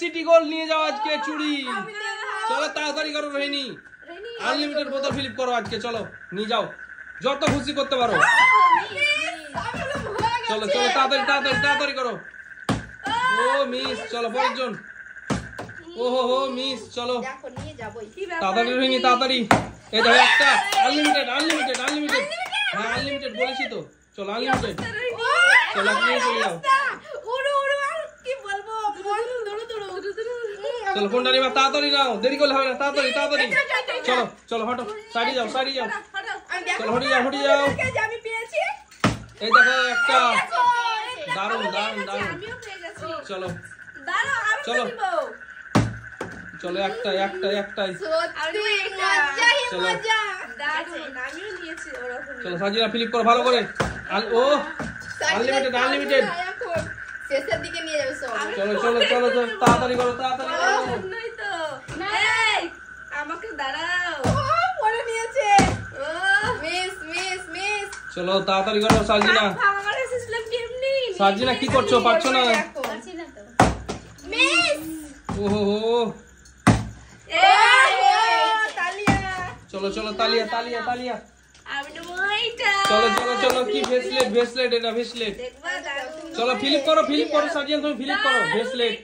City gold নিয়ে যাও আজকে চুড়ি। চলো তাড়াতাড়ি করো রোহিণী, আনলিমিটেড বোতল ফিলিপ করো আজকে, চলো নিয়ে যাও, যত খুশি করতে পারো। চলো চলো তাড়াতাড়ি তাড়াতাড়ি তাড়াতাড়ি করো। ও মিস, চলো পরের জন। ও হো মিস, চলো তাড়াতাড়ি রোহিণী তাড়াতাড়ি। এই দেখো একটা আনলিমিটেড আনলিমিটেড আনলিমিটেড, হ্যাঁ আনলিমিটেড বলেছি তো, চলো আনলিমিটেড। চলো নিয়ে চলে যাও। চলো ফোনটা নিবা, তাড়াতাড়ি নাও, দেরি করলে হবে না, তাড়াতাড়ি তাড়াতাড়ি। চলো চলো হটো, সাইডে যাও সাইডে যাও, চলো হটে যাও হটে যাও। এই দেখো একটা, দারুন দারুন দারুন। চলো চলো চলো একটা একটা একটাই। চলো চলো সাজিরা ফিলিপ করো ভালো করে। ও আনলিমিটেড আনলিমিটেড, শেষের দিকে নিয়ে যাবে সব। চলো চলো চলো চলো তাড়াতাড়ি করো তাড়াতাড়ি করো। আমাকে দাঁড়াও, পরে নিয়েছে। মিস মিস মিস, চলো তাড়াতাড়ি করো সাজিনা। আমার এসেছিলাম কেমনি? সাজিনা কি করছো, পারছো না? মিস ওহো তালিয়া। চলো চলো তালিয়া তালিয়া তালিয়া। আমি নেবো এইটা। চলো চলো চলো, কি ভেসলেট ভেসলেট, এটা ভেসলেট। দেখবা দারুণ। চলো ফিলিপ করো সাজিয়া, তুমি ফিলিপ করো ভেসলেট।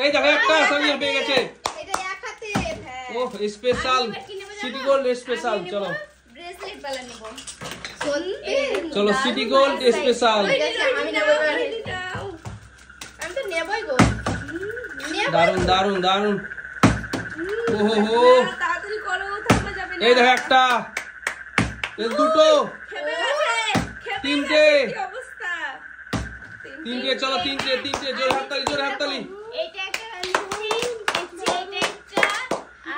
এই দেখো একটা সাজিয়া পেয়ে গেছে। এটা এক হাতে। ওহ স্পেশাল সিটি গোল্ড স্পেশাল। চলো ব্রেসলেট বালা নেব। সত্যি? চলো সিটি গোল্ড স্পেশাল। আমি নেব এবার। আমি তো নেবই গো। দারুন দারুন দারুন। ওহো তাড়াতাড়ি করো, থামা যাবে না। এই দেখো একটা, এই দুটো, খেপে গেছে, খেপে তিনটে। গেছে, কি অবস্থা? তিনটে, চলো তিনটে তিনটে, জোরে হাততালি জোরে হাততালি। এইটা একটা নিচ্ছি, এইটা একটা,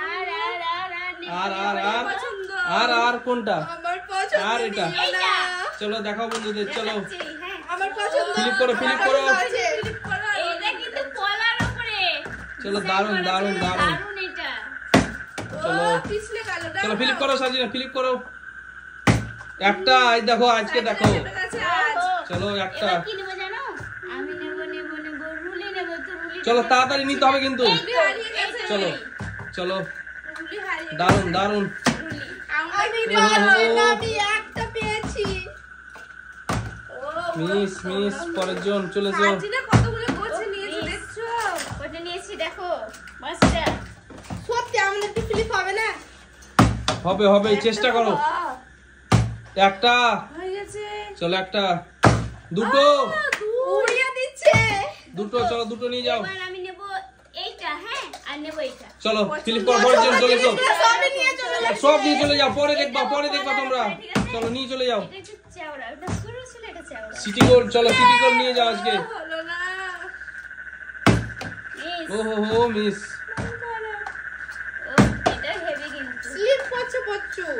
আর আর আর আর নেই। আর আর আর পছন্দ। আর আর কোনটা? আমার পছন্দ। আর এটা। এইটা। চলো দেখাও বন্ধুদের, চলো দেখাচ্ছি, হ্যাঁ। আমার পছন্দ। ফিলিপ করো ফিলিপ করো। ফিলিপ করো। এইটা কিন্তু কলার উপরে। চলো দারুন দারুন দারুন। দারুণ এটা। চলো ও, পিছলে গেল, দাও, চলো দাও। ফিলিপ করো সাজিনা ফিলিপ করো। একটা, এই দেখো আজকে দেখো। খেপে গেছে আজ। চলো একটা। এবার কি নেবো জানো? আমি নেবো নেবো নেবো রুলি নেবো, তো রুলি চলো নেবো। তাড়াতাড়ি নিতে হবে কিন্তু। রুলি হারিয়ে গেছে। চলো চলো রুলি হারিয়ে গেছে। দারুন দারুন। রুলি। আমি ওহো। আমি একটা পেয়েছি। ও, মিস মিস পরের জন চলে যাও। সাজিনা কতগুলো গোছে নিয়েছে মিস। দেখছো? ওটা নিয়েছি দেখো, মাস্টার। সত্যি আমাদের কি ফিলিপ হবে না? হবে হবে, চেষ্টা করো। বাহ, একটা, হয়ে গেছে। চলো একটা, দুটো উড়িয়ে দিচ্ছে। দুটো, চলো দুটো নিয়ে যাও। এবার আমি নেবো এইটা, হ্যাঁ, আর নেবো এইটা। চলো ফিলিপ করো পরের জন চলে যাও। সবই নিয়ে চলে যাচ্ছে। সব নিয়ে চলে যাও, পরে দেখবা তোমরা। চলো নিয়ে চলে যাও। এটা একটু চওড়া, ওটা সরু ছিল, এটা চওড়া। সিটি গোল্ড, চলো সিটি গোল্ড নিয়ে যাও আজকে। হলো না। মিস। ওহো মিস। ও, এটা হেভি কিন্তু। স্লিপ করছে প্রচুর।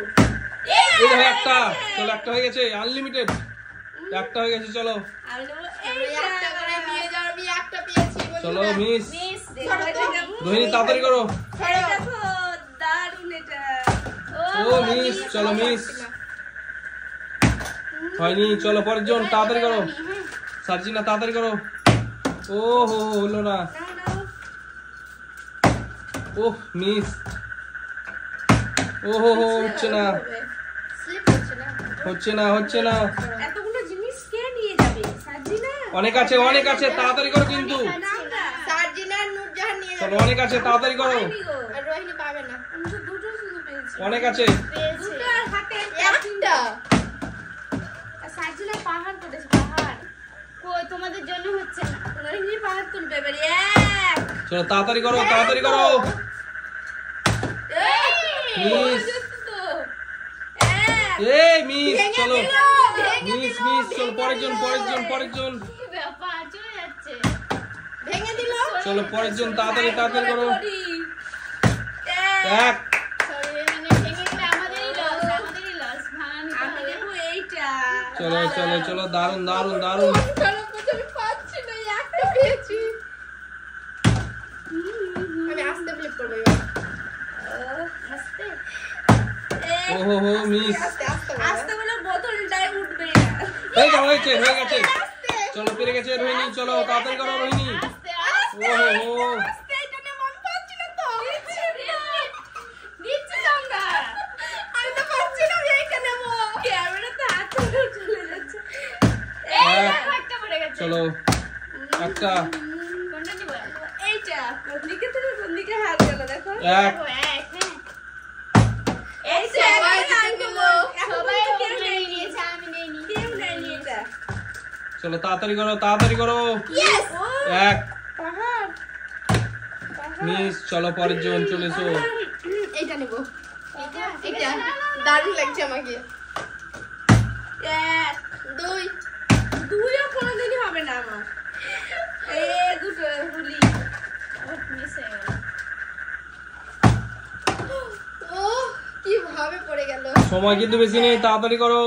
এই দেখো একটা, চলো একটা হয়ে গেছে আনলিমিটেড, একটা হয়ে গেছে। চলো আমি নেবো আমি এইটা। একটা করে নিয়ে যাও। আমি একটা পেয়েছি। চলো মিস। মিস। দেখো এটা কেমন? রোহিণী তাড়াতাড়ি করো। এই দেখো, দারুণ এটা। ও মিস, চলো মিস। হয়নি, চলো পরের জন তাড়াতাড়ি করো। সার্জিনা তাড়াতাড়ি করো। ও হো হলো না। নাও নাও। ওহ মিস। ও হো হচ্ছে না স্লিপ করছে না। হচ্ছে না হচ্ছে না। এতগুলো জিনিস কে নিয়ে যাবে? সাজিনা? অনেক আছে অনেক আছে, তাড়াতাড়ি করো কিন্তু। নাও না। সার্জিনা আর নূরজাহান নিয়ে চলো যাবে। অনেক আছে, তাড়াতাড়ি করো। হয়নি গো। আর রোহিণী পাবে না। আমি তো দুটো শুধু পেয়েছি। অনেক আছে। পেয়েছে। দুটো আর হাতে একটা। আর সাজিনা পাহাড় করেছে, পাহাড়। কই তোমাদের জন্য হচ্ছে না। রোহিণী পাহাড় তুলবে এবারে। এক। চলো তাড়াতাড়ি করো তাড়াতাড়ি করো। এই, মিস। তো। এক। এই মিস, চলো ভেঙে মিস দিল, মিস, চলো ভেঙে পরের জন দিল। পরের জন পরের জন। কি ব্যাপার, চলে যাচ্ছে। ভেঙে দিল। চলো পরের জন তাড়াতাড়ি তাড়াতাড়ি করো। করি। এক। এক, সরি, মানে ভেঙে গেলে আমাদেরই লস, আমাদেরই লস। ভাঙা নিতে আমি হবে। নেবো এইটা। চলো চলো চলো, দারুন দারুন দারুন। খারাপ করছে, আমি পাচ্ছি না। একটা পেয়েছি। আমি আস্তে ফ্লিপ করবো এবার। আস্তে। এক। ওহো হো মিস। আস্তে আস্তে আস্তে বলে বোতলটাই উঠবে। এই যা হয়েছে হয়ে গেছে। চলো পেরে গেছে রোহিণী, চলো তাড়াতাড়ি করো রোহিণী। আস্তে আস্তে। ওহো হো আস্তে। চলো একটা কোনটা নিব? এইটা কোন দিকে হাত গেল দেখো এক ও এক, হ্যাঁ। এইটা সবাই সবাই জিতে নিল সবাই কেউ ওপরে নেয়নি নিয়েছে, আমি নেইনি। কেউ নেয়নি এটা চলো তাড়াতাড়ি করো তাড়াতাড়ি করো ইয়েস এক পাহাড় মিস চলো পরের জন চলে এসো এইটা নেব এটা এটা দারুণ লাগছে আমাকে এক দুই দুইও কোনোদিনই হবে না আমার দুটো হুলি মিস হয়ে গেল। ও কি ভাবে পড়ে গেল সময় কিন্তু বেশি নেই তাড়াতাড়ি করো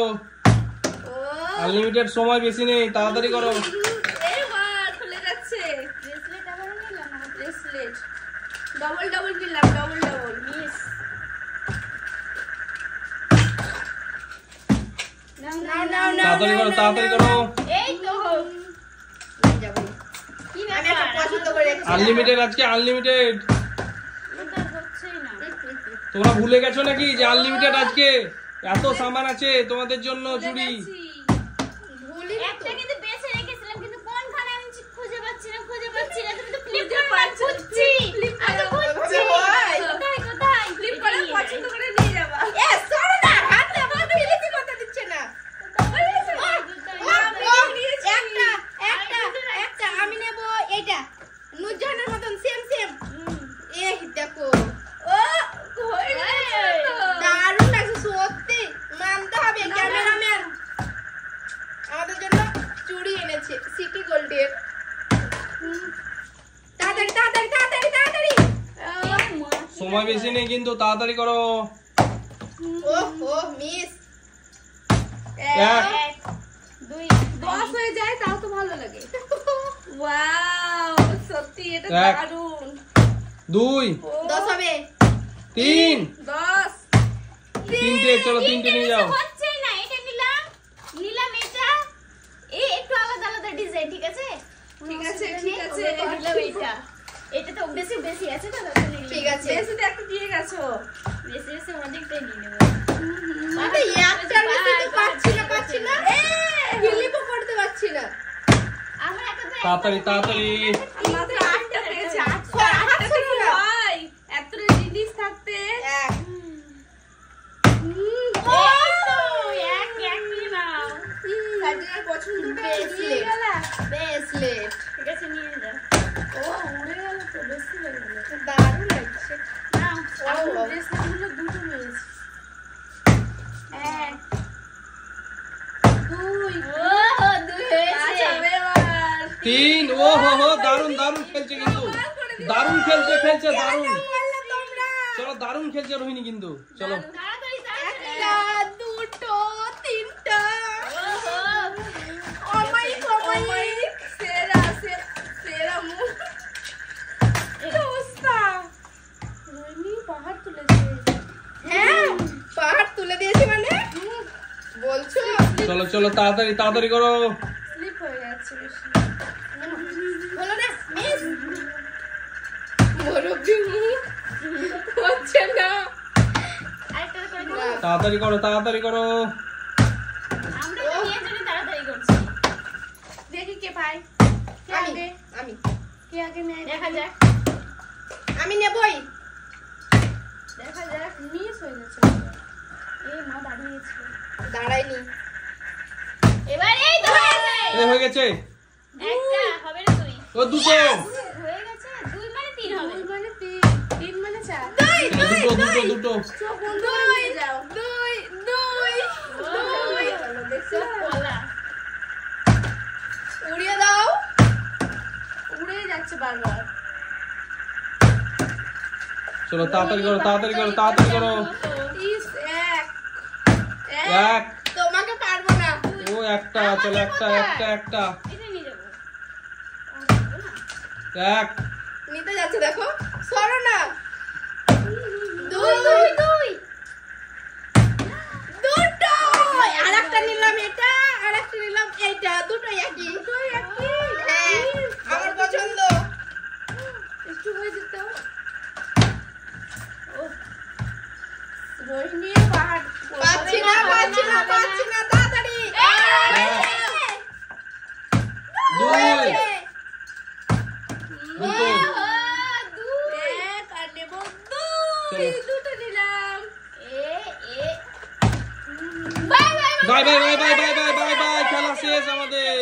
ও আনলিমিটেড সময় বেশি নেই তাড়াতাড়ি করো এবার খুলে যাচ্ছে ব্রেসলেট আবার নিলাম না। ব্রেসলেট ডবল ডবল নিলাম ডবল ডবল মিস। নাও নাও নাও তাড়াতাড়ি করো তাড়াতাড়ি করো এই তো যাবো কি আমি একটা ব্যাপার? পছন্দ করে রেখেছি আনলিমিটেড আজকে আনলিমিটেড ওটা হচ্ছেই না। তোমরা ভুলে গেছো নাকি যে আনলিমিটেড আজকে এত সামান আছে তোমাদের জন্য চুড়ি ভুলি একটা কিন্তু বেছে রেখেছিলাম, কিন্তু কোনখানে আমি খুঁজে পাচ্ছি না। তুমি তো ফ্লিপ খুঁজে করে পাচ্ছ, খুঁজছি। flip আমি তো করো, খুঁজছি। ওইভাবে হয়। কোথায়? ফ্লিপ এটা করে নিয়ে পছন্দ যাই। করে নিয়ে যাবা সরো না হাত না বাবা ফেলেছি কথা দিচ্ছে না একটা আমি নেব এইটা নুরজাহানের মতন সেম সেম এই দেখো ও হয়ে গেছে তো। দারুণ লাগছে সত্যি মানতে হবে ক্যামেরাম্যান আমাদের জন্য চুড়ি এনেছে সিটি গোল্ডের তাড়াতাড়ি তাড়াতাড়ি তাড়াতাড়ি তাড়াতাড়ি সময় বেশি নেই কিন্তু তাড়াতাড়ি করো ও মিস এক এক, দুই, 10 হয়ে যায় তাও তো ভালো লাগে ওয়াও সত্যি এটা এক। দারুণ দুই 10 হবে 3 10 তিনটে চলো তিনটে নিয়ে যাও হচ্ছেই না। এটা নিলাম এটা। এই একটু আলাদা আলাদা ডিজাইন, ঠিক আছে? ঠিক আছে ঠিক আছে নিলাম এটা। এটা তো বেশি আছে তো, তখন নিলাম। ঠিক আছে বেশি তো একটা দিয়ে গেছো বেশি অনেকটাই নিয়ে নেবো। আমি একটার বেশি তো পাচ্ছি না ফিলিপও করতে পারছি না আমার একটা তো তাড়াতাড়ি তাড়াতাড়ি মাত্র 8টা পেয়েছে 8টা কি হয় এত জিনিস থাকতে এক এই তো, এক নিয়ে নাও। সাজিনার পছন্দটা Bracelet. নিয়ে গেলা ব্রেসলেট ঠিক আছে, নিয়ে যাও। ও উড়ে গেল তো বেশি হয়ে গেল দারুণ লাগছে নাও। আমি ব্রেসলেটগুলো দুটো নিয়েছি এক, দুই ওহো, দুই হয়েছে। আচ্ছা এবার 3 ও হো দারুণ দারুণ খেলছে কিন্তু দারুণ খেলছে দারুণ বললে তোমরা চলো দারুণ খেলছে রোহিণী কিন্তু চলো তাড়াতাড়ি, তাড়াতাড়ি। একটা দুটো তিনটা ওহো। অমায়িক সেরা সেরা মুখ কি অবস্থা রোহিণী পাহাড় তুলেছে হ্যাঁ পাহাড় তুলে দিয়েছে মানে বলছো চলো চলো তাড়াতাড়ি তাড়াতাড়ি করো স্লিপ হয়ে যাচ্ছে বেশি হলো না মিস মুরব্বি মুখ হচ্ছে না আরেকটা করে দাও। তাড়াতাড়ি করো তাড়াতাড়ি করো আমরা তো নিয়ে জন্য তাড়াতাড়ি করছি। দেখি কে পায় কে আগে আমি কে আগে নেয় দেখা যাক। আমি নেবই দেখা যাক মিস হয়ে যাচ্ছে এই মা দাঁড়িয়েছে। দাঁড়াইনি এবার এই তো হয়েছে। হয়ে গেছে একটা হবে না দুই। ও দুটো হয়ে গেছে। দুই মানে তিন হবে। দুই মানে তিন মানে চার দুটো চোখ বন্ধ করে যাও দুই দুই দুই সব কলা। উড়িয়ে দাও উড়ে যাচ্ছে বারবার চলো তাড়াতাড়ি করো তাড়াতাড়ি করো তাড়াতাড়ি করো ইস এক এক তোমাকে পারবো না ও একটা চলো একটা একটা একটা এটা নিয়ে যাবো। এক নিতে যাচ্ছে দেখো সরো না দুই, দুই, দুই। দুটো আরেকটা নিলাম এটা আরেকটা নিলাম এইটা দুটো একই হ্যাঁ আমার পছন্দ একটু হয়ে যেত রোহিণী পাহাড় পাচ্ছি না তাড়াতাড়ি দুই bye bye bye bye bye bye bye bye, খেলা শেষ আমাদের।